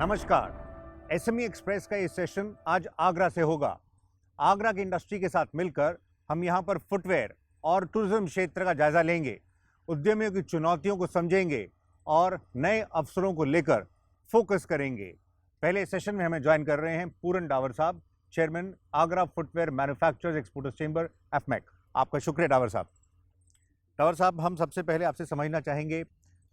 नमस्कार। SME express का ये सेशन आज आगरा से होगा। आगरा की इंडस्ट्री के साथ मिलकर हम यहाँ पर फुटवेयर और टूरिज्म क्षेत्र का जायजा लेंगे, उद्यमियों की चुनौतियों को समझेंगे और नए अवसरों को लेकर फोकस करेंगे। पहले सेशन में हमें ज्वाइन कर रहे हैं पूरन डावर साहब, chairman Agra footwear manufacturers exporters chamber AFMEC. आपका शुक्रिया डावर साहब। डावर साहब, हम सबसे पहले आपसे समझना चाहेंगे,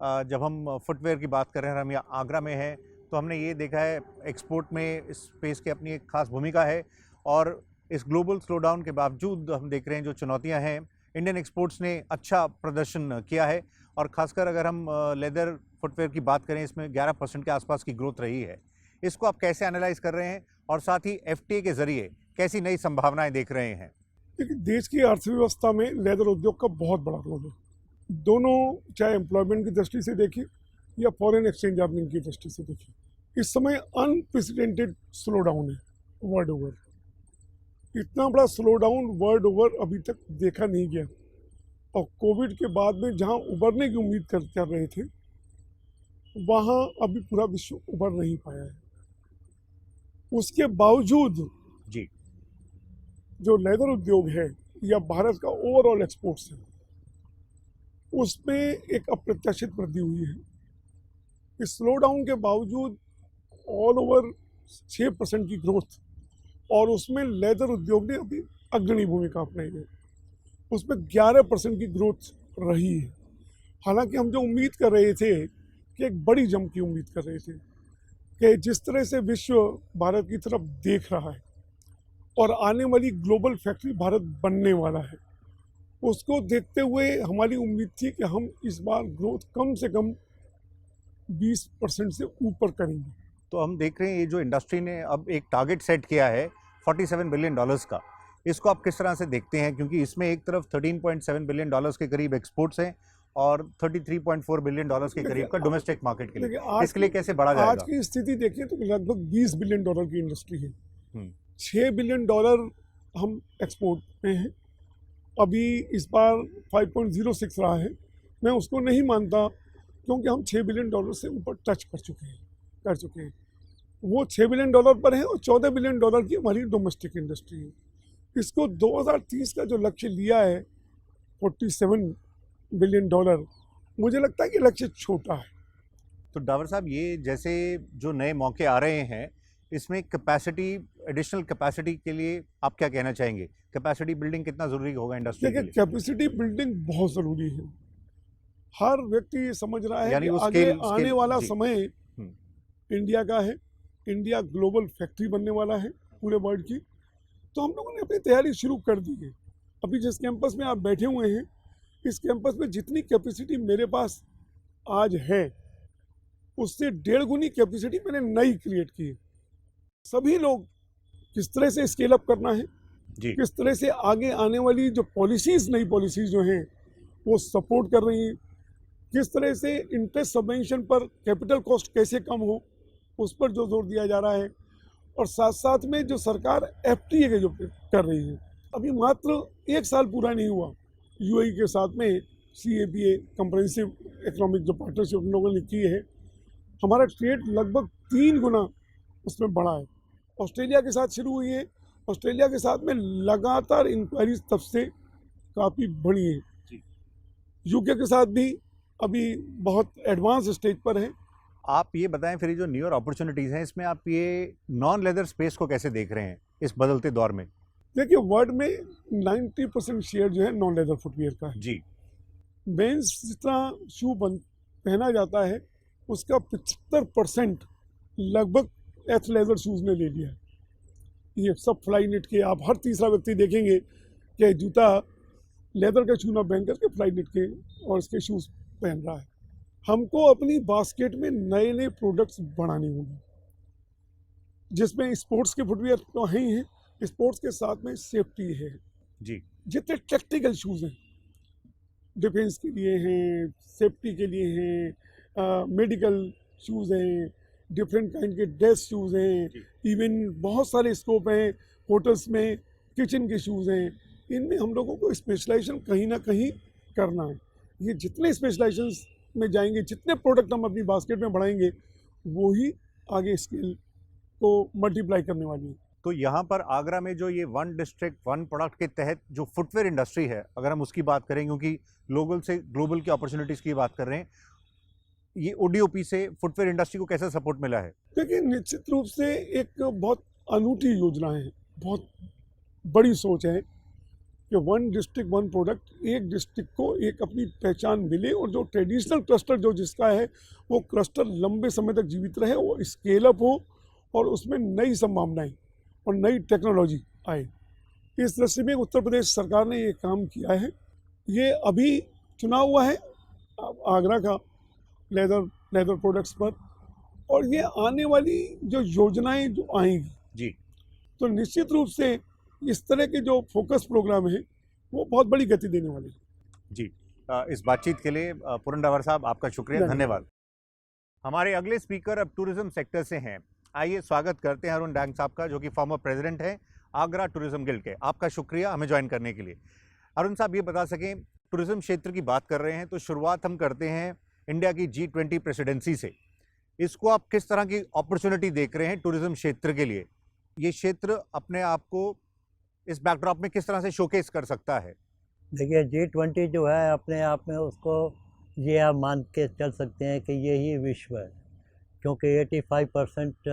जब हम फुटवेयर की बात कर रहे हैं, हम यहाँ आगरा में हैं, तो हमने ये देखा है एक्सपोर्ट में स्पेस की अपनी एक खास भूमिका है और इस ग्लोबल स्लोडाउन के बावजूद हम देख रहे हैं जो चुनौतियां हैं, इंडियन एक्सपोर्ट्स ने अच्छा प्रदर्शन किया है और ख़ासकर अगर हम लेदर फुटवेयर की बात करें, इसमें 11% के आसपास की ग्रोथ रही है। इसको आप कैसे एनालाइज कर रहे हैं और साथ ही एफटीए के ज़रिए कैसी नई संभावनाएं देख रहे हैं? देखिए, देश की अर्थव्यवस्था में लेदर उद्योग का बहुत बड़ा रोल है। दोनों, चाहे एम्प्लॉयमेंट की दृष्टि से देखिए या फॉरेन एक्सचेंज अर्निंग की दृष्टि से देखिए, इस समय अनप्रेसिडेंटेड स्लो डाउन है वर्ल्ड ओवर। इतना बड़ा स्लो डाउन वर्ल्ड ओवर अभी तक देखा नहीं गया और कोविड के बाद में जहां उबरने की उम्मीद कर रहे थे, वहां अभी पूरा विश्व उबर नहीं पाया है। उसके बावजूद जी, जो लेदर उद्योग है या भारत का ओवरऑल एक्सपोर्ट्स है, उसमें एक अप्रत्याशित वृद्धि हुई है। इस स्लो डाउन के बावजूद ऑल ओवर 6% की ग्रोथ, और उसमें लेदर उद्योग ने अभी अग्रणी भूमिका अपनाई है। उसमें 11% की ग्रोथ रही है। हालांकि हम जो उम्मीद कर रहे थे कि एक बड़ी जंप की उम्मीद कर रहे थे कि जिस तरह से विश्व भारत की तरफ देख रहा है और आने वाली ग्लोबल फैक्ट्री भारत बनने वाला है, उसको देखते हुए हमारी उम्मीद थी कि हम इस बार ग्रोथ कम से कम 20% से ऊपर करेंगे। तो हम देख रहे हैं ये जो इंडस्ट्री ने अब एक टारगेट सेट किया है $47 बिलियन का, इसको आप किस तरह से देखते हैं? क्योंकि इसमें एक तरफ $13.7 बिलियन के करीब एक्सपोर्ट्स हैं और $33.4 बिलियन के करीब का डोमेस्टिक मार्केट के लिए, इसके लिए कैसे बढ़ा जाएगा? आज की स्थिति देखिए तो लगभग $20 बिलियन की इंडस्ट्री है। 6 बिलियन डॉलर हम एक्सपोर्ट में हैं। अभी इस बार 5.06 रहा है। मैं उसको नहीं मानता, क्योंकि हम 6 बिलियन डॉलर से ऊपर टच कर चुके हैं। वो 6 बिलियन डॉलर पर है और 14 बिलियन डॉलर की हमारी डोमेस्टिक इंडस्ट्री है। इसको 2030 का जो लक्ष्य लिया है 47 बिलियन डॉलर, मुझे लगता है कि लक्ष्य छोटा है। तो डावर साहब, ये जैसे जो नए मौके आ रहे हैं, इसमें कैपेसिटी, एडिशनल कैपेसिटी के लिए आप क्या कहना चाहेंगे? कैपेसिटी बिल्डिंग कितना ज़रूरी होगा इंडस्ट्री के लिए? कैपेसिटी बिल्डिंग बहुत ज़रूरी है। हर व्यक्ति समझ रहा है कि आगे आने वाला समय इंडिया का है। इंडिया ग्लोबल फैक्ट्री बनने वाला है पूरे वर्ल्ड की। तो हम लोगों ने अपनी तैयारी शुरू कर दी है। अभी जिस कैंपस में आप बैठे हुए हैं, इस कैंपस में जितनी कैपेसिटी मेरे पास आज है, उससे 1.5 गुनी कैपेसिटी मैंने नई क्रिएट की है। सभी लोग किस तरह से स्केल अप करना है, किस तरह से आगे आने वाली जो पॉलिसीज़, नई पॉलिसीज़ जो हैं वो सपोर्ट कर रही हैं, किस तरह से इंटरेस्ट सबवेंशन पर कैपिटल कॉस्ट कैसे कम हो, उस पर जो जोर दिया जा रहा है, और साथ साथ में जो सरकार एफटीए के जो कर रही है। अभी मात्र 1 साल पूरा नहीं हुआ, यूएई के साथ में CAPA कंप्रेहेंसिव इकोनॉमिक जो पार्टनरशिप हम लोगों ने की है, हमारा ट्रेड लगभग 3 गुना उसमें बढ़ा है। ऑस्ट्रेलिया के साथ शुरू हुई है। ऑस्ट्रेलिया के साथ में लगातार इंक्वायरीज तब से काफ़ी बढ़ी है। यूके के साथ भी अभी बहुत एडवांस स्टेज पर है। आप ये बताएं, फिर ये जो न्यूअर अपॉर्चुनिटीज़ हैं, इसमें आप ये नॉन लेदर स्पेस को कैसे देख रहे हैं इस बदलते दौर में? देखिए, वर्ल्ड में 90% शेयर जो है नॉन लेदर फुटवियर का है। जी, मेंस जितना शू पहना जाता है, उसका 75% लगभग एथलेदर शूज़ ने ले लिया है। ये सब फ्लाई नेट के, आप हर तीसरा व्यक्ति देखेंगे कि जूता लेदर का शू ना पहन करके फ्लाई नेट के और इसके शूज़ पहन रहा है। हमको अपनी बास्केट में नए नए प्रोडक्ट्स बढ़ाने होंगे, जिसमें स्पोर्ट्स के फुटवियर तो हैं ही हैं, स्पोर्ट्स के साथ में सेफ्टी है। जी, जितने टेक्निकल शूज़ हैं, डिफेंस के लिए हैं, सेफ्टी के लिए हैं, मेडिकल शूज़ हैं, डिफरेंट काइंड के डेस्क शूज़ हैं, इवन बहुत सारे स्कोप हैं, होटल्स में किचन के शूज़ हैं। इनमें हम लोगों को स्पेशलाइजेशन कहीं ना कहीं करना है। ये जितने स्पेशलाइजेशन में जाएंगे, जितने प्रोडक्ट हम अपनी बास्केट में बढ़ाएंगे, वो ही आगे स्केल को मल्टीप्लाई करने वाली है। तो यहाँ पर आगरा में जो ये वन डिस्ट्रिक्ट वन प्रोडक्ट के तहत जो फुटवेयर इंडस्ट्री है, अगर हम उसकी बात करें, क्योंकि ग्लोबल से ग्लोबल की अपॉर्चुनिटीज़ की बात कर रहे हैं, ये ओडीओपी से फुटवेयर इंडस्ट्री को कैसा सपोर्ट मिला है? देखिए, निश्चित रूप से एक बहुत अनूठी योजना है, बहुत बड़ी सोच है कि वन डिस्ट्रिक्ट वन प्रोडक्ट, एक डिस्ट्रिक्ट को एक अपनी पहचान मिले और जो ट्रेडिशनल क्लस्टर जो जिसका है वो क्लस्टर लंबे समय तक जीवित रहे, वो स्केल अप हो और उसमें नई संभावनाएं और नई टेक्नोलॉजी आए। इस दृष्टि में उत्तर प्रदेश सरकार ने ये काम किया है। ये अभी चुना हुआ है आगरा का लेदर प्रोडक्ट्स पर, और ये आने वाली जो योजनाएं जो आएंगी जी, तो निश्चित रूप से इस तरह के जो फोकस प्रोग्राम है वो बहुत बड़ी गति देने वाले हैं। जी। इस बातचीत के लिए पुरंदावर साहब आपका शुक्रिया, धन्यवाद। हमारे अगले स्पीकर अब टूरिज्म सेक्टर से हैं। आइए स्वागत करते हैं अरुण डांग साहब का, जो कि फॉर्मर प्रेसिडेंट हैं आगरा टूरिज्म गिल्ड के। आपका शुक्रिया हमें ज्वाइन करने के लिए। अरुण साहब, ये बता सकें, टूरिज्म क्षेत्र की बात कर रहे हैं तो शुरुआत हम करते हैं इंडिया की G20 प्रेसिडेंसी से। इसको आप किस तरह की अपॉर्चुनिटी देख रहे हैं टूरिज्म क्षेत्र के लिए? ये क्षेत्र अपने आप को इस बैकड्रॉप में किस तरह से शोकेस कर सकता है? देखिए, G20 जो है अपने आप में उसको ये आप मान के चल सकते हैं कि यही विश्व है, क्योंकि 85%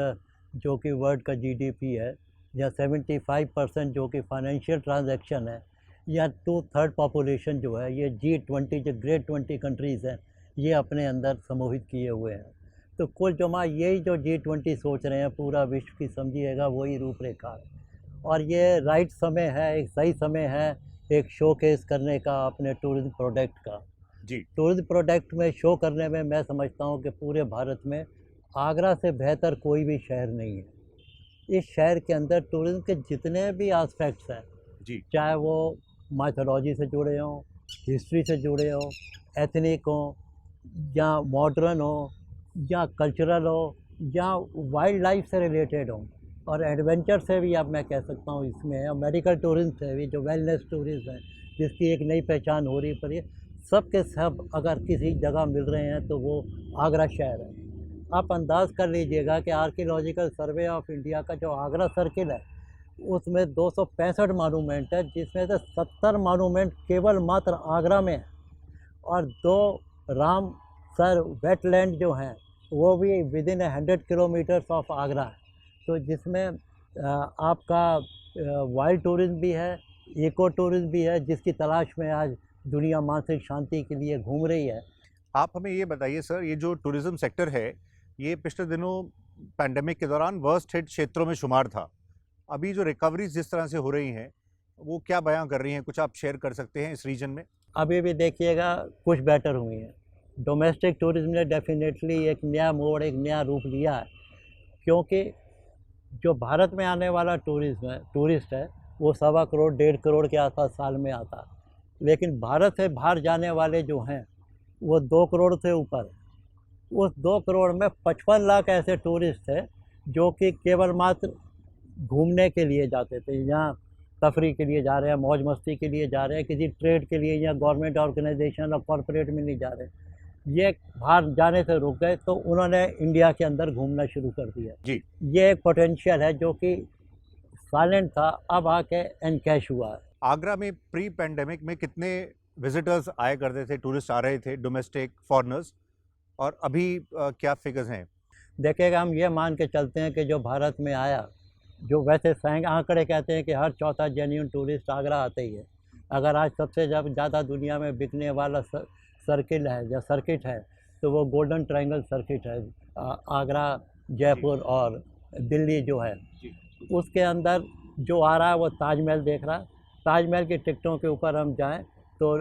जो कि वर्ल्ड का GDP है, या 75% जो कि फाइनेंशियल ट्रांजैक्शन है, या 2/3 पॉपुलेशन जो है, ये G20 जो ग्रेट 20 कंट्रीज़ हैं ये अपने अंदर समूहित किए हुए हैं। तो कुल जमा यही जो G20 सोच रहे हैं, पूरा विश्व की समझिएगा वही रूपरेखा है। और ये राइट समय है, एक सही समय है एक शोकेस करने का अपने टूरिज्म प्रोडक्ट का। जी, टूरिज्म प्रोडक्ट में शो करने में मैं समझता हूँ कि पूरे भारत में आगरा से बेहतर कोई भी शहर नहीं है। इस शहर के अंदर टूरिज्म के जितने भी एस्पेक्ट्स हैं, जी, चाहे वो माइथोलॉजी से जुड़े हों, हिस्ट्री से जुड़े हों, एथनिक हों, या मॉडर्न हो, या कल्चरल हो, या वाइल्ड लाइफ से रिलेटेड हो, और एडवेंचर से भी अब मैं कह सकता हूँ इसमें है, और मेडिकल टूरिज्म से भी, जो वेलनेस टूरिज्म है जिसकी एक नई पहचान हो रही पर, ये सब के सब अगर किसी जगह मिल रहे हैं तो वो आगरा शहर है। आप अंदाज़ कर लीजिएगा कि आर्कियोलॉजिकल सर्वे ऑफ इंडिया का जो आगरा सर्किल है उसमें 265 मानूमेंट है, जिसमें से 70 मानूमेंट केवल मात्र आगरा में है, और 2 रामसर वेटलैंड जो हैं वो भी विदिन 100 किलोमीटर्स ऑफ आगरा है। तो जिसमें आपका वाइल्ड टूरिज्म भी है, इको टूरिज्म भी है, जिसकी तलाश में आज दुनिया मानसिक शांति के लिए घूम रही है। आप हमें ये बताइए सर, ये जो टूरिज्म सेक्टर है ये पिछले दिनों पैंडेमिक के दौरान वर्स्ट हिट क्षेत्रों में शुमार था। अभी जो रिकवरीज जिस तरह से हो रही हैं वो क्या बयां कर रही हैं? कुछ आप शेयर कर सकते हैं इस रीजन में? अभी भी देखिएगा कुछ बेटर हुई है। डोमेस्टिक टूरिज्म ने डेफिनेटली एक नया मोड़, एक नया रूप लिया है, क्योंकि जो भारत में आने वाला टूरिस्ट है वो 1.25 करोड़ 1.5 करोड़ के आसपास साल में आता है, लेकिन भारत से बाहर जाने वाले जो हैं वो 2 करोड़ से ऊपर है। उस 2 करोड़ में 55 लाख ऐसे टूरिस्ट थे जो कि केवल मात्र घूमने के लिए जाते थे, यहाँ तफरी के लिए जा रहे हैं, मौज मस्ती के लिए जा रहे हैं, किसी ट्रेड के लिए या गवर्नमेंट ऑर्गेनाइजेशन और कॉरपोरेट में नहीं जा रहे। ये बाहर जाने से रुक गए तो उन्होंने इंडिया के अंदर घूमना शुरू कर दिया। जी, ये एक पोटेंशियल है जो कि साइलेंट था, अब आके एनकैश हुआ है। आगरा में प्री पैंडेमिक में कितने विजिटर्स आया करते थे, टूरिस्ट आ रहे थे, डोमेस्टिक फॉरेनर्स, और अभी क्या फिगर्स हैं? देखिएगा, हम ये मान के चलते हैं कि जो भारत में आया, जो वैसे आंकड़े कहते हैं कि हर चौथा जेन्युइन टूरिस्ट आगरा आता ही है। अगर आज सबसे ज़्यादा दुनिया में बिकने वाला सर्किल है या सर्किट है तो वो गोल्डन ट्रायंगल सर्किट है, आगरा, जयपुर और दिल्ली जो है। उसके अंदर जो आ रहा है वो ताजमहल देख रहा है। ताजमहल की टिकटों के ऊपर हम जाएं तो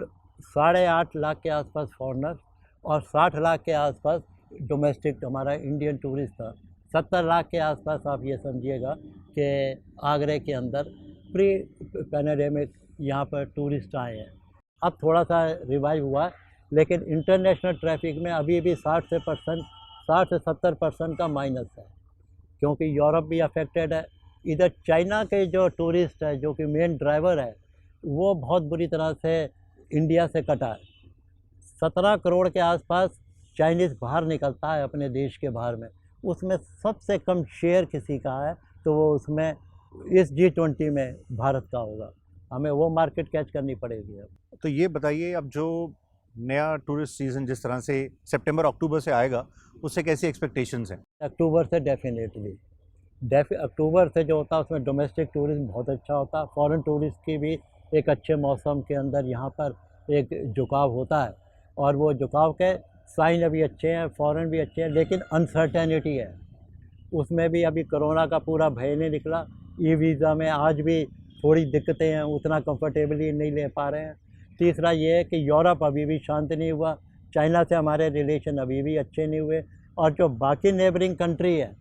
8.5 लाख के आसपास फॉरेनर और 60 लाख के आसपास डोमेस्टिक हमारा इंडियन टूरिस्ट था। 70 लाख के आसपास आप ये समझिएगा कि आगरे के अंदर प्री पैंडेमिक यहाँ पर टूरिस्ट आए हैं। अब थोड़ा सा रिवाइव हुआ है, लेकिन इंटरनेशनल ट्रैफिक में अभी भी 60 से 70% का माइनस है, क्योंकि यूरोप भी अफेक्टेड है। इधर चाइना के जो टूरिस्ट है, जो कि मेन ड्राइवर है, वो बहुत बुरी तरह से इंडिया से कटा है। 17 करोड़ के आसपास चाइनीज़ बाहर निकलता है अपने देश के बाहर में, उसमें सबसे कम शेयर किसी का है तो वो उसमें इस G20 में भारत का होगा। हमें वो मार्केट कैच करनी पड़ेगी। अब तो ये बताइए, अब जो नया टूरिस्ट सीज़न जिस तरह से सितंबर अक्टूबर से आएगा, उससे कैसी एक्सपेक्टेशंस हैं? अक्टूबर से डेफिनेटली अक्टूबर से जो होता है उसमें डोमेस्टिक टूरिज्म बहुत अच्छा होता है। फॉरेन टूरिस्ट की भी एक अच्छे मौसम के अंदर यहाँ पर एक झुकाव होता है और वो झुकाव के साइन अभी अच्छे हैं, फॉरेन भी अच्छे हैं, लेकिन अनसर्टेनिटी है उसमें भी। अभी कोरोना का पूरा भय नहीं निकला। ई वीज़ा में आज भी थोड़ी दिक्कतें हैं, उतना कंफर्टेबली नहीं ले पा रहे हैं। तीसरा ये है कि यूरोप अभी भी शांत नहीं हुआ, चाइना से हमारे रिलेशन अभी भी अच्छे नहीं हुए, और जो बाकी नेबरिंग कंट्री है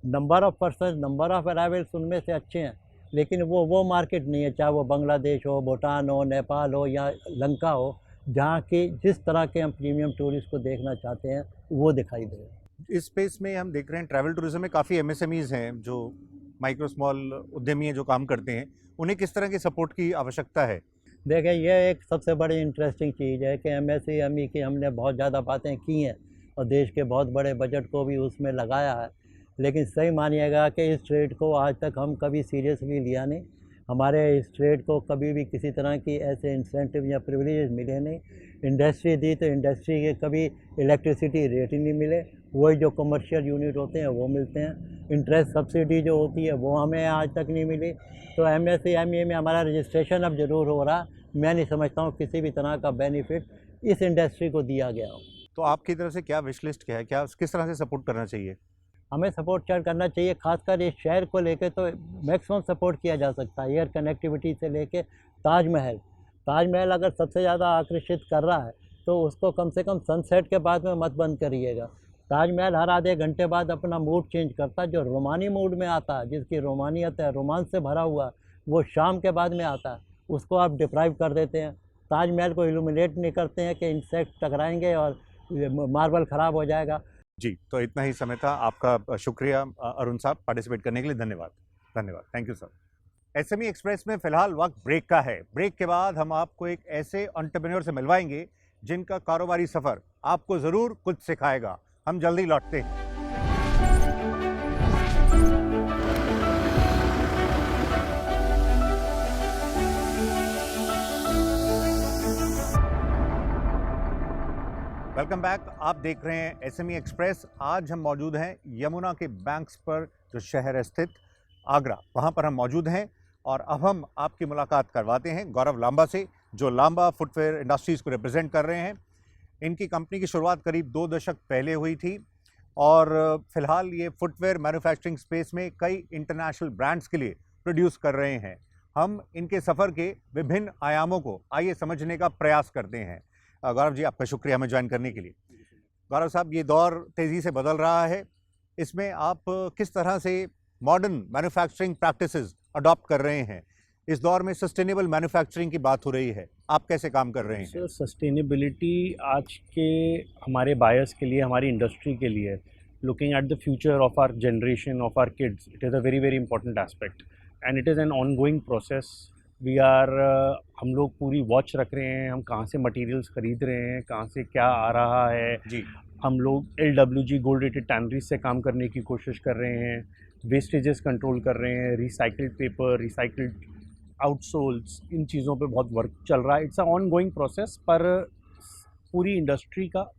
number of person, number of arrivals उनमें से अच्छे हैं, लेकिन वो मार्केट नहीं है, चाहे वो बांग्लादेश हो, भूटान हो, नेपाल हो या लंका हो, जहाँ की जिस तरह के हम प्रीमियम टूरिस्ट को देखना चाहते हैं वो दिखाई दे। इस स्पेस में हम देख रहे हैं ट्रैवल टूरिज्म में काफ़ी एमएसएमईज़ हैं, जो माइक्रो स्मॉल उद्यमी हैं जो काम करते हैं, उन्हें किस तरह की सपोर्ट की आवश्यकता है? देखिए, ये एक सबसे बड़ी इंटरेस्टिंग चीज़ है कि एमएसएमई की हमने बहुत ज़्यादा बातें की हैं और देश के बहुत बड़े बजट को भी उसमें लगाया है, लेकिन सही मानिएगा कि इस ट्रेड को आज तक हम कभी सीरियसली लिया नहीं। हमारे इस ट्रेड को कभी भी किसी तरह की ऐसे इंसेंटिव या प्रिविलेज मिले नहीं। इंडस्ट्री दी तो इंडस्ट्री के कभी इलेक्ट्रिसिटी रेट ही नहीं मिले, वही जो कमर्शियल यूनिट होते हैं वो मिलते हैं। इंटरेस्ट सब्सिडी जो होती है वो हमें आज तक नहीं मिली। तो एमएसएमई में हमारा रजिस्ट्रेशन अब ज़रूर हो रहा, मैं नहीं समझता हूँ किसी भी तरह का बेनिफिट इस इंडस्ट्री को दिया गया हो। तो आपकी तरफ से क्या विश लिस्ट क्या है, क्या किस तरह से सपोर्ट करना चाहिए? हमें सपोर्ट करना चाहिए, खासकर इस शहर को लेके तो मैक्सिमम सपोर्ट किया जा सकता है। एयर कनेक्टिविटी से लेके ताजमहल अगर सबसे ज़्यादा आकर्षित कर रहा है तो उसको कम से कम सनसेट के बाद में मत बंद करिएगा। ताजमहल हर आधे घंटे बाद अपना मूड चेंज करता है, जो रोमानी मूड में आता है, जिसकी रोमानियत है, रोमांस से भरा हुआ, वो शाम के बाद में आता है, उसको आप डिप्राइव कर देते हैं। ताजमहल को इल्यूमिनेट नहीं करते हैं कि इंसेक्ट टकराएंगे और मार्बल ख़राब हो जाएगा। जी, तो इतना ही समय था। आपका शुक्रिया अरुण साहब, पार्टिसिपेट करने के लिए धन्यवाद। Thank you sir. SME express में फ़िलहाल वक्त ब्रेक का है। ब्रेक के बाद हम आपको एक ऐसे एंटरप्रेन्योर से मिलवाएंगे जिनका कारोबारी सफ़र आपको ज़रूर कुछ सिखाएगा। हम जल्दी लौटते हैं। Welcome back. आप देख रहे हैं एसएमई एक्सप्रेस। आज हम मौजूद हैं यमुना के बैंक्स पर, जो शहर है स्थित आगरा, वहाँ पर हम मौजूद हैं। और अब हम आपकी मुलाकात करवाते हैं गौरव लांबा से, जो लांबा फुटवेयर इंडस्ट्रीज़ को रिप्रेजेंट कर रहे हैं। इनकी कंपनी की शुरुआत करीब 2 दशक पहले हुई थी और फ़िलहाल ये फुटवेयर मैन्युफैक्चरिंग स्पेस में कई इंटरनेशनल ब्रांड्स के लिए प्रोड्यूस कर रहे हैं। हम इनके सफ़र के विभिन्न आयामों को आइए समझने का प्रयास करते हैं। गौरव जी, आपका शुक्रिया हमें ज्वाइन करने के लिए। गौरव साहब, ये दौर तेज़ी से बदल रहा है, इसमें आप किस तरह से मॉडर्न मैन्युफैक्चरिंग प्रैक्टिसेस अडॉप्ट कर रहे हैं? इस दौर में सस्टेनेबल मैन्युफैक्चरिंग की बात हो रही है, आप कैसे काम कर रहे हैं? सस्टेनेबिलिटी आज के हमारे बायर्स के लिए, हमारी इंडस्ट्री के लिए, looking at the future of our generation, of our kids, it is a very very important aspect and it is an ongoing process. हम लोग पूरी वॉच रख रहे हैं, हम कहाँ से मटेरियल्स खरीद रहे हैं, कहाँ से क्या आ रहा है जी। हम लोग LWG गोल्ड रेटेड टैनरीज से काम करने की कोशिश कर रहे हैं, वेस्टेजेस कंट्रोल कर रहे हैं, रिसाइकल्ड पेपर, रिसाइकल्ड आउटसोल्स, इन चीज़ों पे बहुत वर्क चल रहा है। It's a on going process, पर पूरी इंडस्ट्री का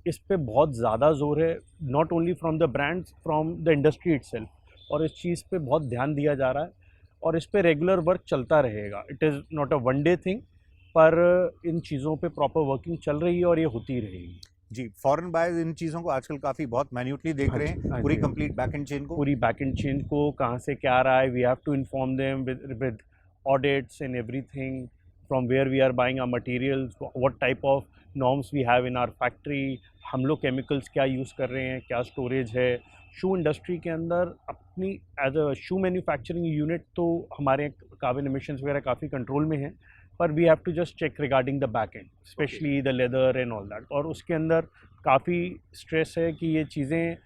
इस पे बहुत ज़्यादा जोर है, not only from the brands, from the industry itself, और इस चीज़ पे बहुत ध्यान दिया जा रहा है और इस पे रेगुलर वर्क चलता रहेगा। It is not a one day thing, पर इन चीज़ों पे प्रॉपर वर्किंग चल रही है और ये होती रहेगी। जी, फॉरेन बायर्स इन चीज़ों को आजकल काफ़ी बहुत मैन्युअली देख रहे हैं, पूरी कंप्लीट बैक एंड चेन को। पूरी बैक एंड चेन को कहाँ से क्या आ रहा है, we have to inform them with audits and everything, from where we are buying our materials, what type of norms we have in our factory, हम लोग केमिकल्स क्या यूज़ कर रहे हैं, क्या स्टोरेज है। शू इंडस्ट्री के अंदर अपनी as a shoe manufacturing unit तो हमारे कार्बन एमिशंस वगैरह काफ़ी कंट्रोल में हैं, पर we have to just check regarding the back end, specially the leather and all that. और उसके अंदर काफ़ी स्ट्रेस है कि ये चीज़ें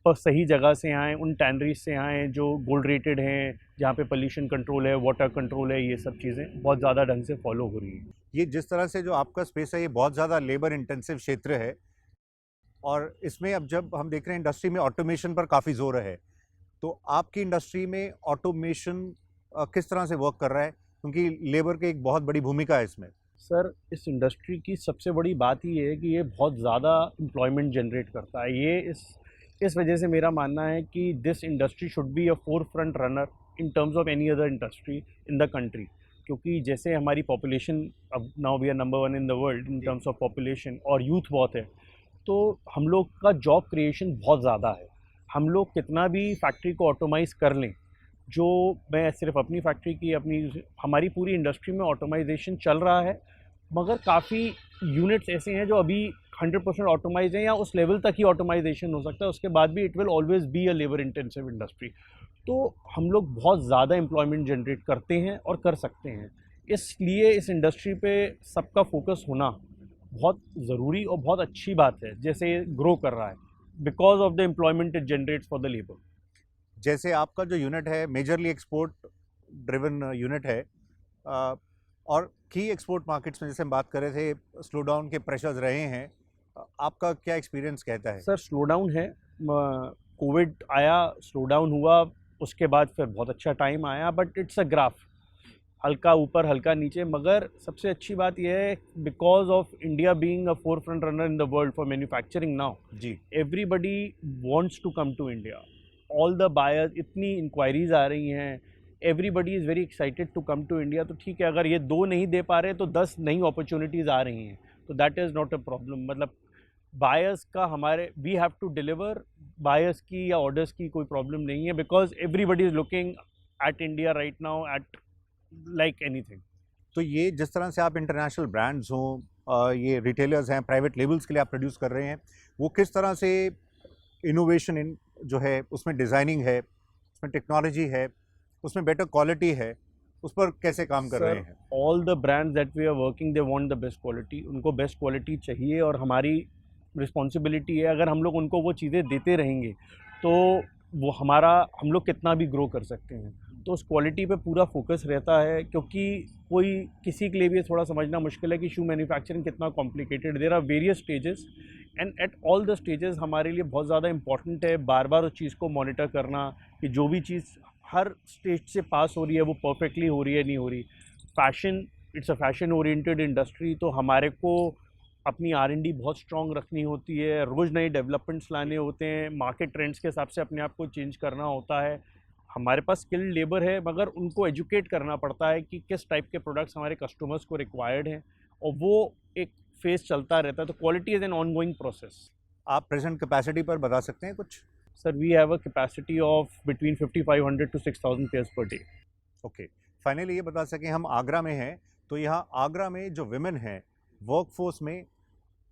पर सही जगह से आएँ, उन टैनरीज से आएँ जो गोल्ड रेटेड हैं, जहाँ पे पोल्यूशन कंट्रोल है, वाटर कंट्रोल है, ये सब चीज़ें बहुत ज़्यादा ढंग से फॉलो हो रही हैं। ये जिस तरह से जो आपका स्पेस है, ये बहुत ज़्यादा लेबर इंटेंसिव क्षेत्र है। और इसमें अब जब हम देख रहे हैं इंडस्ट्री में ऑटोमेशन पर काफ़ी जोर है, तो आपकी इंडस्ट्री में ऑटोमेशन किस तरह से वर्क कर रहा है, क्योंकि लेबर की एक बहुत बड़ी भूमिका है इसमें। सर, इस इंडस्ट्री की सबसे बड़ी बात ही है कि ये बहुत ज़्यादा एम्प्लॉयमेंट जनरेट करता है। ये इस वजह से मेरा मानना है कि this industry should be a forefront runner in terms of any other industry in the country, क्योंकि जैसे हमारी पॉपुलेशन अब now we are number 1 in the world in terms of population और यूथ बहुत है, तो हम लोग का जॉब क्रिएशन बहुत ज़्यादा है। हम लोग कितना भी फैक्ट्री को ऑटोमाइज़ कर लें, जो मैं सिर्फ अपनी फैक्ट्री की हमारी पूरी इंडस्ट्री में ऑटोमाइजेशन चल रहा है, मगर काफ़ी यूनिट्स ऐसे हैं जो अभी 100% ऑटोमाइज हैं या उस लेवल तक ही ऑटोमाइजेशन हो सकता है, उसके बाद भी it will always be a labour intensive industry. तो हम लोग बहुत ज़्यादा एम्प्लॉयमेंट जनरेट करते हैं और कर सकते हैं, इसलिए इस इंडस्ट्री पे सबका फोकस होना बहुत ज़रूरी और बहुत अच्छी बात है। जैसे ये ग्रो कर रहा है because of the employment it generates for the labour. जैसे आपका जो यूनिट है मेजरली एक्सपोर्ट ड्रिवन यूनिट है, और की एक्सपोर्ट मार्केट्स में जैसे हम बात कर रहे थे स्लो डाउन के प्रेशर्स रहे हैं, आपका क्या एक्सपीरियंस कहता है? सर, स्लो डाउन है, कोविड आया, स्लो डाउन हुआ, उसके बाद फिर बहुत अच्छा टाइम आया, बट इट्स अ ग्राफ, हल्का ऊपर हल्का नीचे। मगर सबसे अच्छी बात यह है because of India being a forefront runner in the world for manufacturing now, जी, everybody wants to come to India, all the buyers, इतनी इंक्वायरीज आ रही हैं, everybody is very excited to come to India. तो ठीक है, अगर ये 2 नहीं दे पा रहे तो 10 नई अपॉर्चुनिटीज़ आ रही हैं, तो that is not a problem. मतलब बायर्स का हमारे we have to deliver, buyers की या ऑर्डर्स की कोई प्रॉब्लम नहीं है, because everybody is looking at India right now at like anything. तो ये जिस तरह से आप इंटरनेशनल ब्रांड्स हों, ये रिटेलर्स हैं, प्राइवेट लेबल्स के लिए आप प्रोड्यूस कर रहे हैं, वो किस तरह से इनोवेशन इन जो है उसमें डिज़ाइनिंग है, उसमें टेक्नोलॉजी है, उसमें बेटर क्वालिटी है, उस पर कैसे काम कर रहे हैं? All the brands that we are working they want the best quality, उनको बेस्ट क्वालिटी चाहिए और हमारी रिस्पॉन्सिबिलिटी है, अगर हम लोग उनको वो चीज़ें देते रहेंगे तो वो हम लोग कितना भी ग्रो कर सकते हैं। तो उस क्वालिटी पे पूरा फोकस रहता है, क्योंकि किसी के लिए भी थोड़ा समझना मुश्किल है कि शू मैन्युफैक्चरिंग कितना complicated, there are various stages and at all the stages हमारे लिए बहुत ज़्यादा इंपॉर्टेंट है बार बार उस चीज़ को मॉनिटर करना कि जो भी चीज़ हर स्टेज से पास हो रही है वो परफेक्टली हो रही है, नहीं हो रही। Fashion, it's a fashion oriented industry, तो हमारे को अपनी R&D बहुत स्ट्रॉन्ग रखनी होती है, रोज़ नए डेवलपमेंट्स लाने होते हैं, मार्केट ट्रेंड्स के हिसाब से अपने आप को चेंज करना होता है। हमारे पास स्किल्ड लेबर है, मगर उनको एजुकेट करना पड़ता है कि किस टाइप के प्रोडक्ट्स हमारे कस्टमर्स को रिक्वायर्ड हैं, और वो एक फेज़ चलता रहता है। तो quality is an ongoing process. आप प्रेजेंट कैपेसिटी पर बता सकते हैं कुछ? Sir, we have a capacity of between 5500 to 6000 pairs per day. Okay, finally ये बता सकें, हम आगरा में हैं, तो यहाँ आगरा में जो विमेन हैं वर्कफोर्स में,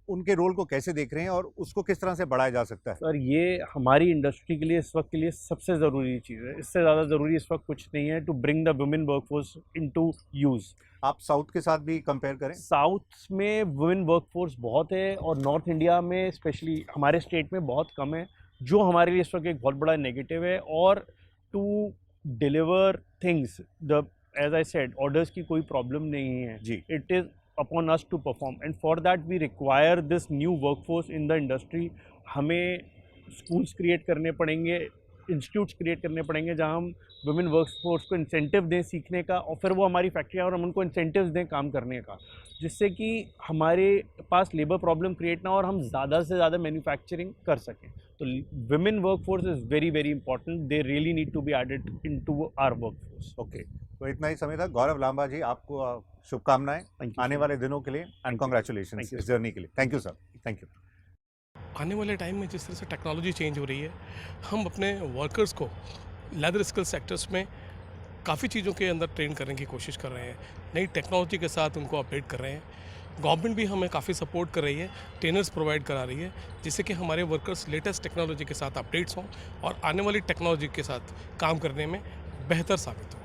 उनके रोल को कैसे देख रहे हैं और उसको किस तरह से बढ़ाया जा सकता है? सर, ये हमारी इंडस्ट्री के लिए इस वक्त के लिए सबसे ज़रूरी चीज़ है, इससे ज़्यादा ज़रूरी इस वक्त कुछ नहीं है to bring the women workforce into use. आप साउथ के साथ भी कंपेयर करें, साउथ में वुमेन वर्कफोर्स बहुत है और नॉर्थ इंडिया में स्पेशली हमारे स्टेट में बहुत कम है, जो हमारे लिए इस वक्त एक बहुत बड़ा नेगेटिव है। और to deliver things, the as I said, orders की कोई प्रॉब्लम नहीं है जी, it is upon us to perform, and for that we require this new workforce in the industry। हमें schools create करने पड़ेंगे, institutes create करने पड़ेंगे जहाँ हम women workforce को incentive दें सीखने का, और फिर वो हमारी फैक्ट्री और हम उनको incentives दें काम करने का, जिससे कि हमारे पास लेबर प्रॉब्लम क्रिएट ना हो और हम ज़्यादा से ज़्यादा मैन्युफैक्चरिंग कर सकें। तो women workforce is very very important, they really need to be added into our workforce। Okay, तो इतना ही समय था। गौरव लांबा जी, आपको शुभकामनाएं आने वाले दिनों के लिए एंड कॉन्ग्रेचुलेशन इस जर्नी के लिए। Thank you sir, thank you. आने वाले टाइम में जिस तरह से टेक्नोलॉजी चेंज हो रही है, हम अपने वर्कर्स को लेदर स्किल सेक्टर्स में काफ़ी चीज़ों के अंदर ट्रेन करने की कोशिश कर रहे हैं, नई टेक्नोलॉजी के साथ उनको अपडेट कर रहे हैं। गवर्नमेंट भी हमें काफ़ी सपोर्ट कर रही है, ट्रेनर्स प्रोवाइड करा रही है, जिससे कि हमारे वर्कर्स लेटेस्ट टेक्नोलॉजी के साथ अपडेट्स हों और आने वाली टेक्नोलॉजी के साथ काम करने में बेहतर साबित हो।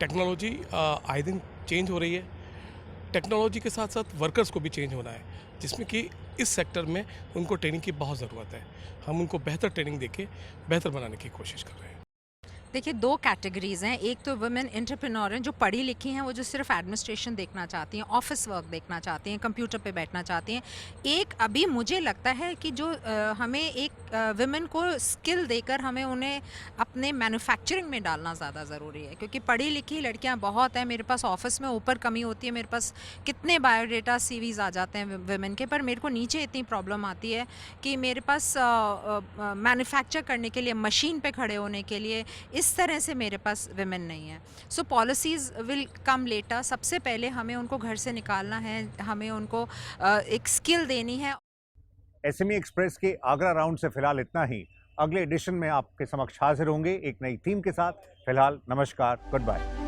टेक्नोलॉजी आए दिन चेंज हो रही है, टेक्नोलॉजी के साथ साथ वर्कर्स को भी चेंज होना है, जिसमें कि इस सेक्टर में उनको ट्रेनिंग की बहुत ज़रूरत है। हम उनको बेहतर ट्रेनिंग देके बेहतर बनाने की कोशिश कर रहे हैं। देखिए, दो कैटेगरीज़ हैं। एक तो वुमेन एंटरप्रेन्योर हैं जो पढ़ी लिखी हैं, वो जो सिर्फ एडमिनिस्ट्रेशन देखना चाहती हैं, ऑफिस वर्क देखना चाहती हैं, कंप्यूटर पे बैठना चाहती हैं। एक अभी मुझे लगता है कि जो हमें एक वुमेन को स्किल देकर हमें उन्हें अपने मैन्युफैक्चरिंग में डालना ज़्यादा ज़रूरी है, क्योंकि पढ़ी लिखी लड़कियां बहुत हैं। मेरे पास ऑफिस में ऊपर कमी होती है, मेरे पास कितने बायोडेटा सीवीज़ आ जाते हैं वुमेन के, पर मेरे को नीचे इतनी प्रॉब्लम आती है कि मेरे पास मैन्युफैक्चर करने के लिए, मशीन पे खड़े होने के लिए इस तरह से मेरे पास विमेन नहीं है। सो पॉलिसीज़ विल कम लेटर। सबसे पहले हमें उनको घर से निकालना है, हमें उनको एक स्किल देनी है। SME एक्सप्रेस के आगरा राउंड से फिलहाल इतना ही। अगले एडिशन में आपके समक्ष हाजिर होंगे एक नई थीम के साथ। फिलहाल नमस्कार, गुड बाय।